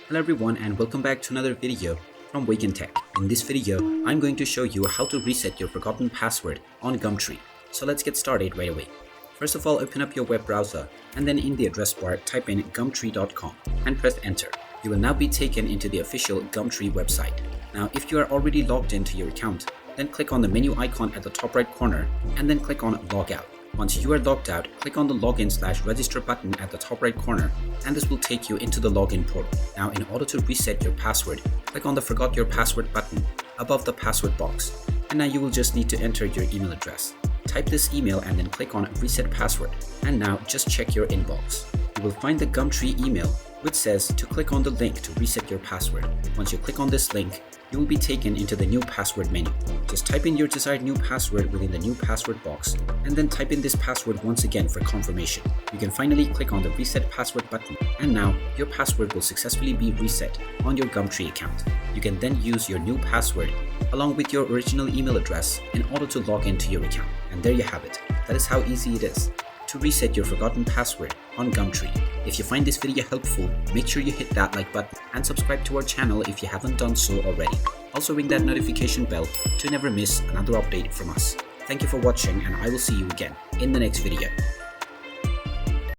Hello everyone and welcome back to another video from Wake&Tech. In this video, I'm going to show you how to reset your forgotten password on Gumtree. So let's get started right away. First of all, open up your web browser and then in the address bar type in gumtree.com and press enter. You will now be taken into the official Gumtree website. Now if you are already logged into your account, then click on the menu icon at the top right corner and then click on log out. Once you are logged out, click on the login/register button at the top right corner and this will take you into the login portal. Now in order to reset your password, click on the forgot your password button above the password box. And now you will just need to enter your email address. Type this email and then click on reset password. And now just check your inbox. You will find the Gumtree email which says to click on the link to reset your password. Once you click on this link, you will be taken into the new password menu. Just type in your desired new password within the new password box and then type in this password once again for confirmation. You can finally click on the reset password button and now your password will successfully be reset on your Gumtree account. You can then use your new password along with your original email address in order to log into your account. And there you have it. That is how easy it is to reset your forgotten password on Gumtree. If you find this video helpful, make sure you hit that like button and subscribe to our channel if you haven't done so already. Also ring that notification bell to never miss another update from us. Thank you for watching and I will see you again in the next video.